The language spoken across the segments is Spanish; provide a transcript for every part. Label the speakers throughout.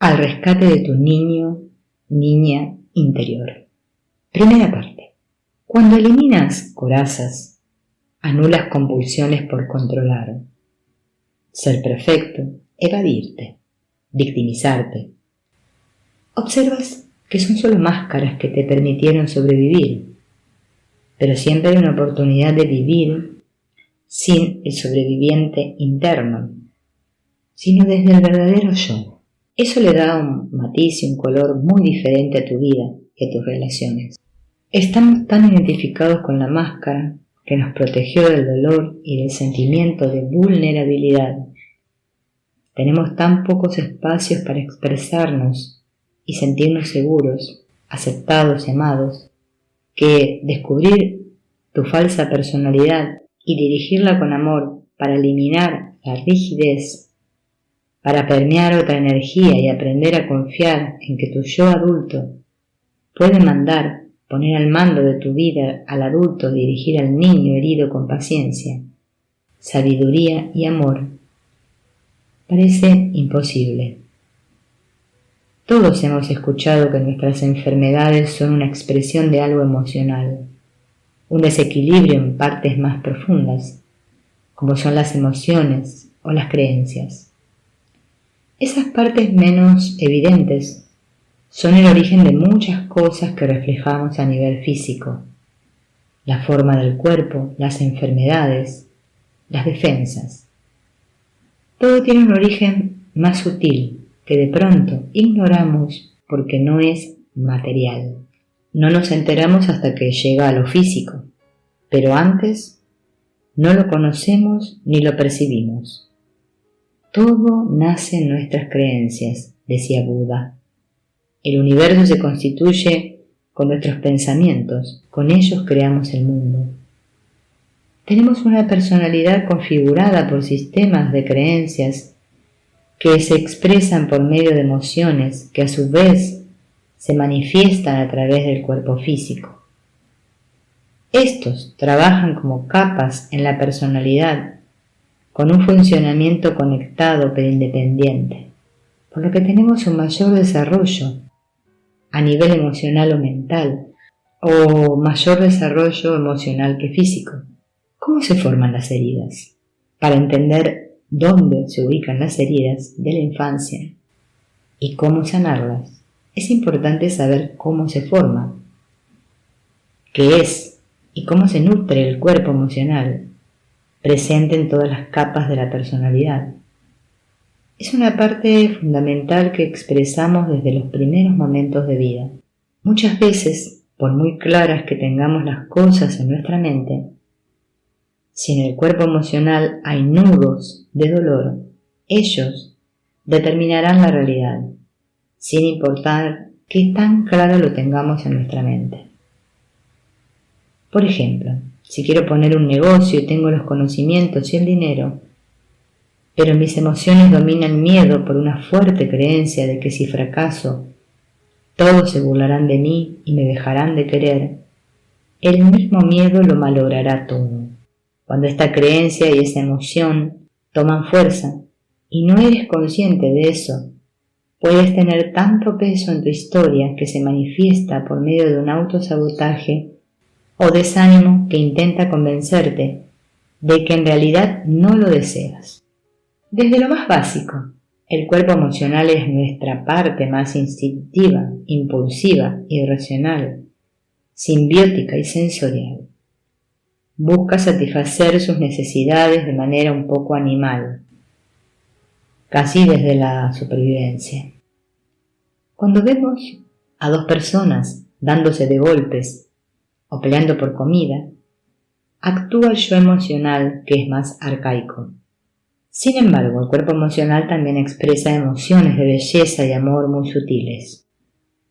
Speaker 1: al rescate de tu niño, niña interior. Primera parte. Cuando eliminas corazas, anulas compulsiones por controlar, ser perfecto, evadirte, victimizarte, observas que son solo máscaras que te permitieron sobrevivir, pero siempre hay una oportunidad de vivir sin el sobreviviente interno, sino desde el verdadero yo. Eso le da un matiz y un color muy diferente a tu vida y a tus relaciones. Estamos tan identificados con la máscara que nos protegió del dolor y del sentimiento de vulnerabilidad. Tenemos tan pocos espacios para expresarnos y sentirnos seguros, aceptados y amados, que descubrir tu falsa personalidad y dirigirla con amor para eliminar la rigidez, para permear otra energía y aprender a confiar en que tu yo adulto puede poner al mando de tu vida al adulto, dirigir al niño herido con paciencia, sabiduría y amor, parece imposible. Todos hemos escuchado que nuestras enfermedades son una expresión de algo emocional, un desequilibrio en partes más profundas, como son las emociones o las creencias. Esas partes menos evidentes son el origen de muchas cosas que reflejamos a nivel físico: la forma del cuerpo, las enfermedades, las defensas. Todo tiene un origen más sutil que de pronto ignoramos porque no es material. No nos enteramos hasta que llega a lo físico, pero antes no lo conocemos ni lo percibimos. Todo nace en nuestras creencias, decía Buda. El universo se constituye con nuestros pensamientos, con ellos creamos el mundo. Tenemos una personalidad configurada por sistemas de creencias que se expresan por medio de emociones que a su vez se manifiestan a través del cuerpo físico. Estos trabajan como capas en la personalidad con un funcionamiento conectado pero independiente, por lo que tenemos un mayor desarrollo a nivel emocional o mental, o mayor desarrollo emocional que físico. ¿Cómo se forman las heridas? Para entender dónde se ubican las heridas de la infancia y cómo sanarlas, es importante saber cómo se forma, qué es y cómo se nutre el cuerpo emocional presente en todas las capas de la personalidad. Es una parte fundamental que expresamos desde los primeros momentos de vida. Muchas veces, por muy claras que tengamos las cosas en nuestra mente, si en el cuerpo emocional hay nudos de dolor, ellos determinarán la realidad, sin importar qué tan claro lo tengamos en nuestra mente. Por ejemplo, si quiero poner un negocio y tengo los conocimientos y el dinero, pero mis emociones dominan miedo por una fuerte creencia de que si fracaso, todos se burlarán de mí y me dejarán de querer, el mismo miedo lo malogrará todo. Cuando esta creencia y esa emoción toman fuerza y no eres consciente de eso, puedes tener tanto peso en tu historia que se manifiesta por medio de un autosabotaje o desánimo que intenta convencerte de que en realidad no lo deseas. Desde lo más básico, el cuerpo emocional es nuestra parte más instintiva, impulsiva, irracional, simbiótica y sensorial. Busca satisfacer sus necesidades de manera un poco animal, casi desde la supervivencia. Cuando vemos a dos personas dándose de golpes o peleando por comida, actúa el yo emocional, que es más arcaico. Sin embargo, el cuerpo emocional también expresa emociones de belleza y amor muy sutiles.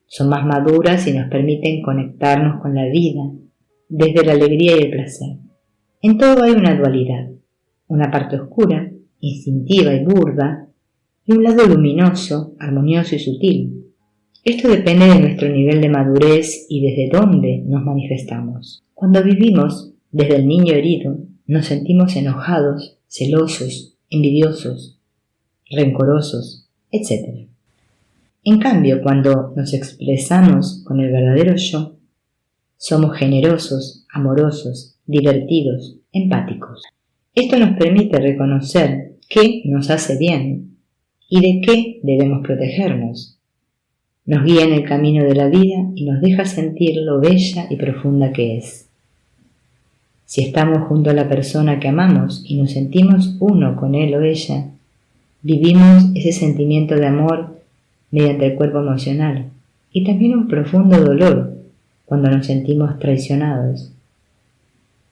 Speaker 1: Son más maduras y nos permiten conectarnos con la vida desde la alegría y el placer. En todo hay una dualidad, una parte oscura, instintiva y burda, y un lado luminoso, armonioso y sutil. Esto depende de nuestro nivel de madurez y desde dónde nos manifestamos. Cuando vivimos desde el niño herido, nos sentimos enojados, celosos, envidiosos, rencorosos, etc. En cambio, cuando nos expresamos con el verdadero yo, somos generosos, amorosos, divertidos, empáticos. Esto nos permite reconocer qué nos hace bien y de qué debemos protegernos. Nos guía en el camino de la vida y nos deja sentir lo bella y profunda que es. Si estamos junto a la persona que amamos y nos sentimos uno con él o ella, vivimos ese sentimiento de amor mediante el cuerpo emocional y también un profundo dolor cuando nos sentimos traicionados.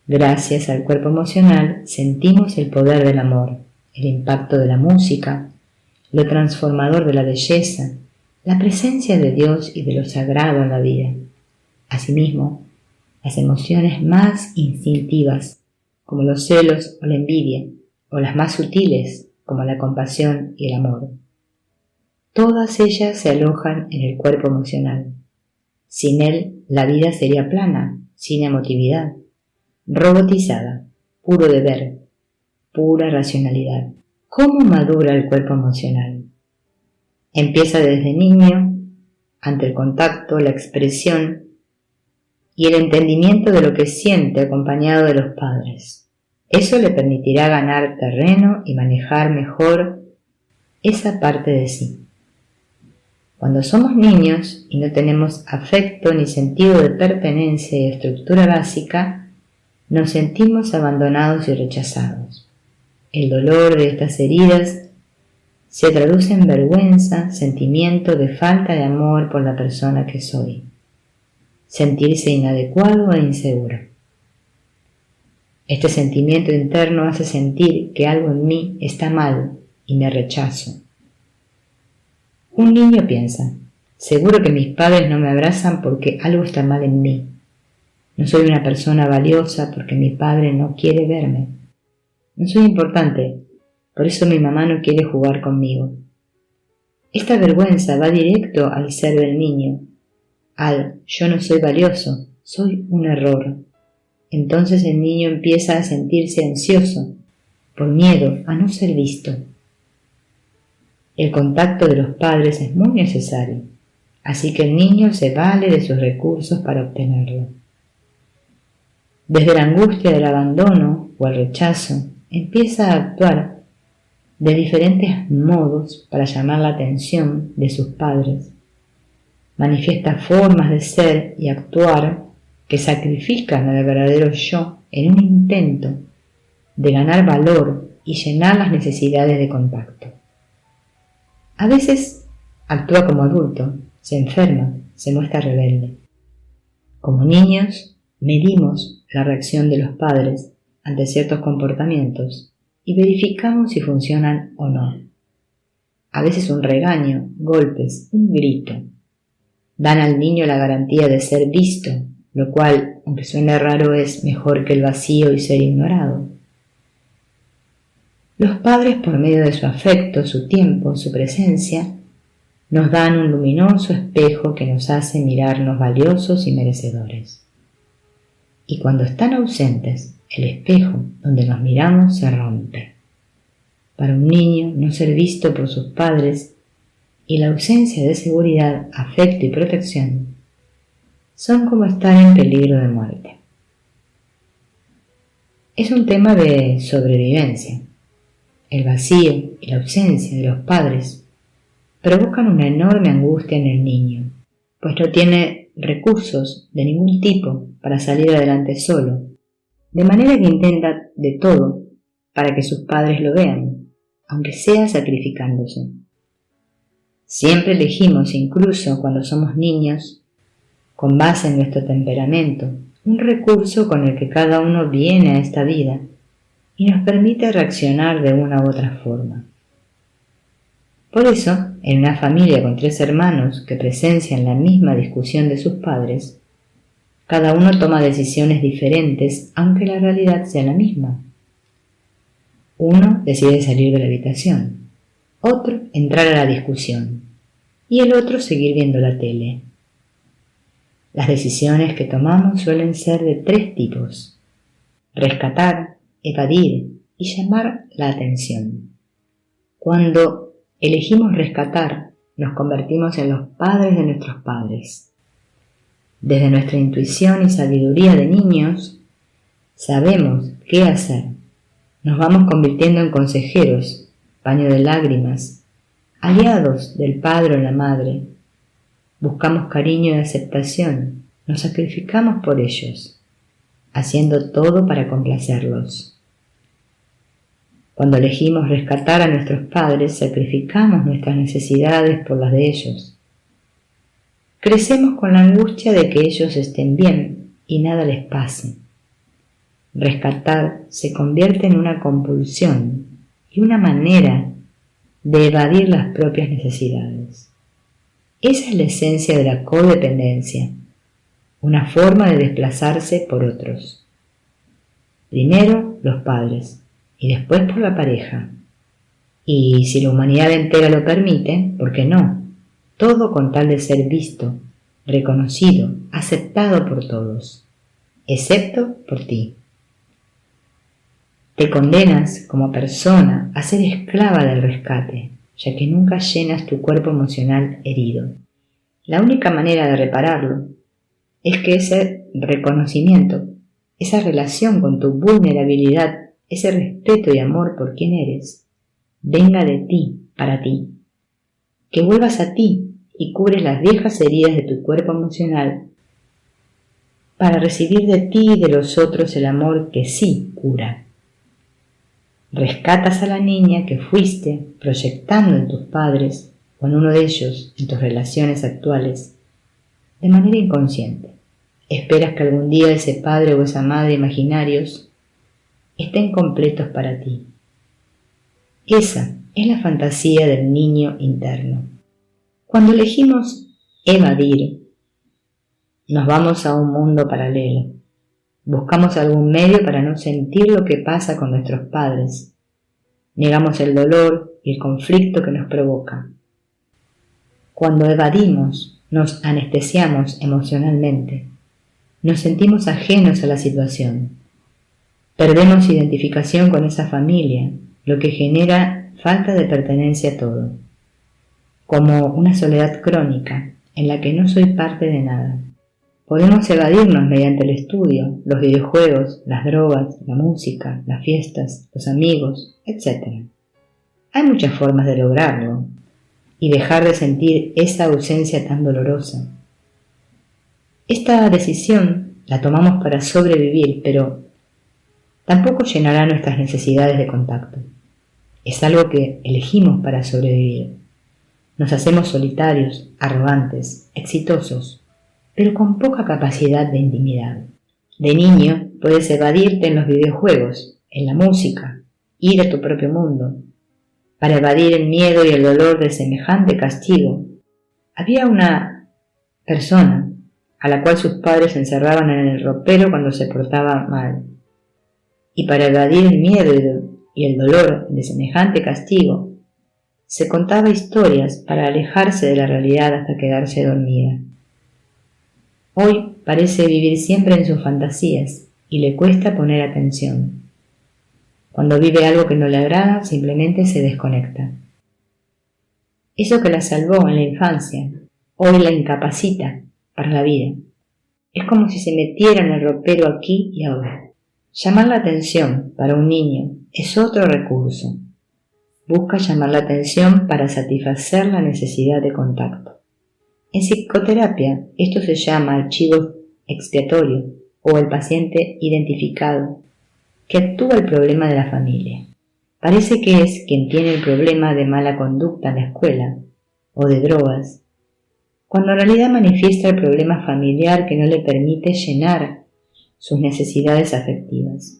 Speaker 1: Gracias al cuerpo emocional sentimos el poder del amor, el impacto de la música, lo transformador de la belleza, la presencia de Dios y de lo sagrado en la vida. Asimismo, las emociones más instintivas, como los celos o la envidia, o las más sutiles, como la compasión y el amor. Todas ellas se alojan en el cuerpo emocional. Sin él, la vida sería plana, sin emotividad, robotizada, puro deber, pura racionalidad. ¿Cómo madura el cuerpo emocional? Empieza desde niño, ante el contacto, la expresión y el entendimiento de lo que siente acompañado de los padres. Eso le permitirá ganar terreno y manejar mejor esa parte de sí. Cuando somos niños y no tenemos afecto ni sentido de pertenencia y estructura básica, nos sentimos abandonados y rechazados. El dolor de estas heridas se traduce en vergüenza, sentimiento de falta de amor por la persona que soy, sentirse inadecuado e inseguro. Este sentimiento interno hace sentir que algo en mí está mal y me rechazo. Un niño piensa, seguro que mis padres no me abrazan porque algo está mal en mí. No soy una persona valiosa porque mi padre no quiere verme. No soy importante, por eso mi mamá no quiere jugar conmigo. Esta vergüenza va directo al ser del niño, al yo no soy valioso, soy un error. Entonces el niño empieza a sentirse ansioso, por miedo a no ser visto. El contacto de los padres es muy necesario, así que el niño se vale de sus recursos para obtenerlo. Desde la angustia del abandono o el rechazo, empieza a actuar de diferentes modos para llamar la atención de sus padres. Manifiesta formas de ser y actuar que sacrifican al verdadero yo en un intento de ganar valor y llenar las necesidades de contacto. A veces actúa como adulto, se enferma, se muestra rebelde. Como niños, medimos la reacción de los padres ante ciertos comportamientos y verificamos si funcionan o no. A veces un regaño, golpes, un grito dan al niño la garantía de ser visto, lo cual, aunque suene raro, es mejor que el vacío y ser ignorado. Los padres, por medio de su afecto, su tiempo, su presencia, nos dan un luminoso espejo que nos hace mirarnos valiosos y merecedores. Y cuando están ausentes, el espejo donde nos miramos se rompe. Para un niño, no ser visto por sus padres y la ausencia de seguridad, afecto y protección son como estar en peligro de muerte. Es un tema de sobrevivencia. El vacío y la ausencia de los padres provocan una enorme angustia en el niño, pues no tiene recursos de ningún tipo para salir adelante solo, de manera que intenta de todo para que sus padres lo vean, aunque sea sacrificándose. Siempre elegimos, incluso cuando somos niños, con base en nuestro temperamento, un recurso con el que cada uno viene a esta vida y nos permite reaccionar de una u otra forma. Por eso, en una familia con 3 hermanos que presencian la misma discusión de sus padres, cada uno toma decisiones diferentes aunque la realidad sea la misma. Uno decide salir de la habitación, otro entrar a la discusión y el otro seguir viendo la tele. Las decisiones que tomamos suelen ser de 3 tipos: rescatar, evadir y llamar la atención. Cuando elegimos rescatar, nos convertimos en los padres de nuestros padres. Desde nuestra intuición y sabiduría de niños, sabemos qué hacer. Nos vamos convirtiendo en consejeros, paño de lágrimas, aliados del padre o la madre. Buscamos cariño y aceptación, nos sacrificamos por ellos, haciendo todo para complacerlos. Cuando elegimos rescatar a nuestros padres, sacrificamos nuestras necesidades por las de ellos. Crecemos con la angustia de que ellos estén bien y nada les pase. Rescatar se convierte en una compulsión y una manera de evadir las propias necesidades. Esa es la esencia de la codependencia, una forma de desplazarse por otros. Primero los padres y después por la pareja. Y si la humanidad entera lo permite, ¿por qué no? Todo con tal de ser visto, reconocido, aceptado por todos, excepto por ti. Te condenas como persona a ser esclava del rescate, ya que nunca llenas tu cuerpo emocional herido. La única manera de repararlo es que ese reconocimiento, esa relación con tu vulnerabilidad, ese respeto y amor por quien eres, venga de ti, para ti. Que vuelvas a ti y cubres las viejas heridas de tu cuerpo emocional para recibir de ti y de los otros el amor que sí cura. Rescatas a la niña que fuiste proyectando en tus padres o en uno de ellos en tus relaciones actuales de manera inconsciente. Esperas que algún día ese padre o esa madre imaginarios estén completos para ti. Esa es la fantasía del niño interno. Cuando elegimos evadir, nos vamos a un mundo paralelo. Buscamos algún medio para no sentir lo que pasa con nuestros padres. Negamos el dolor y el conflicto que nos provoca. Cuando evadimos, nos anestesiamos emocionalmente. Nos sentimos ajenos a la situación. Perdemos identificación con esa familia, lo que genera falta de pertenencia a todo. Como una soledad crónica en la que no soy parte de nada. Podemos evadirnos mediante el estudio, los videojuegos, las drogas, la música, las fiestas, los amigos, etc. Hay muchas formas de lograrlo y dejar de sentir esa ausencia tan dolorosa. Esta decisión la tomamos para sobrevivir, pero tampoco llenará nuestras necesidades de contacto. Es algo que elegimos para sobrevivir. Nos hacemos solitarios, arrogantes, exitosos, pero con poca capacidad de intimidad. De niño puedes evadirte en los videojuegos, en la música, ir a tu propio mundo, para evadir el miedo y el dolor de semejante castigo. Había una persona a la cual sus padres encerraban en el ropero cuando se portaba mal, y para evadir el miedo y el dolor de semejante castigo, se contaba historias para alejarse de la realidad hasta quedarse dormida. Hoy parece vivir siempre en sus fantasías y le cuesta poner atención. Cuando vive algo que no le agrada, simplemente se desconecta. Eso que la salvó en la infancia, hoy la incapacita para la vida. Es como si se metiera en el ropero aquí y ahora. Llamar la atención para un niño es otro recurso. Busca llamar la atención para satisfacer la necesidad de contacto. En psicoterapia esto se llama archivo expiatorio o el paciente identificado que actúa el problema de la familia. Parece que es quien tiene el problema de mala conducta en la escuela o de drogas, cuando en realidad manifiesta el problema familiar que no le permite llenar sus necesidades afectivas.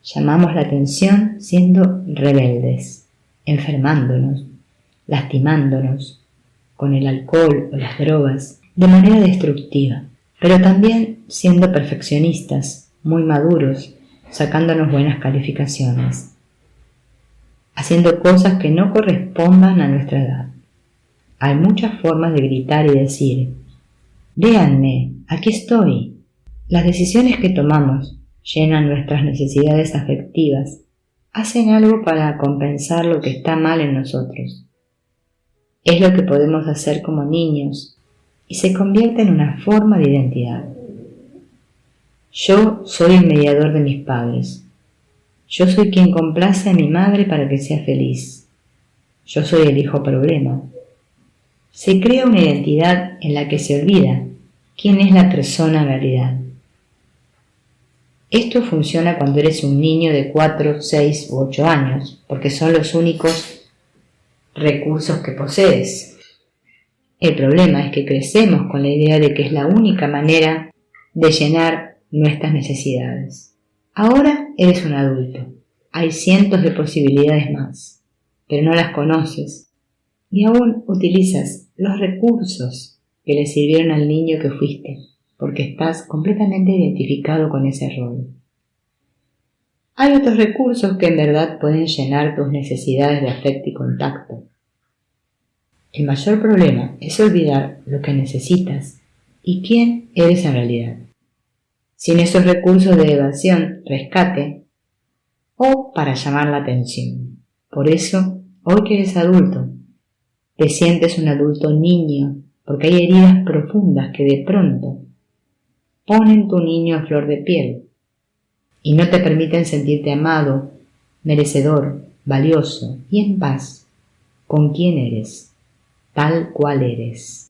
Speaker 1: Llamamos la atención siendo rebeldes, enfermándonos, lastimándonos con el alcohol o las drogas de manera destructiva, pero también siendo perfeccionistas, muy maduros, sacándonos buenas calificaciones, haciendo cosas que no correspondan a nuestra edad. Hay muchas formas de gritar y decir: véanme, aquí estoy. Las decisiones que tomamos llenan nuestras necesidades afectivas, hacen algo para compensar lo que está mal en nosotros. Es lo que podemos hacer como niños y se convierte en una forma de identidad. Yo soy el mediador de mis padres. Yo soy quien complace a mi madre para que sea feliz. Yo soy el hijo problema. Se crea una identidad en la que se olvida quién es la persona en realidad. Esto funciona cuando eres un niño de 4, 6 u 8 años, porque son los únicos recursos que posees. El problema es que crecemos con la idea de que es la única manera de llenar nuestras necesidades. Ahora eres un adulto. Hay cientos de posibilidades más, pero no las conoces y aún utilizas los recursos que le sirvieron al niño que fuiste, porque estás completamente identificado con ese rol. Hay otros recursos que en verdad pueden llenar tus necesidades de afecto y contacto. El mayor problema es olvidar lo que necesitas y quién eres en realidad. Sin esos recursos de evasión, rescate o para llamar la atención. Por eso, hoy que eres adulto, te sientes un adulto niño, porque hay heridas profundas que de pronto ponen tu niño a flor de piel y no te permiten sentirte amado, merecedor, valioso y en paz con quien eres, tal cual eres.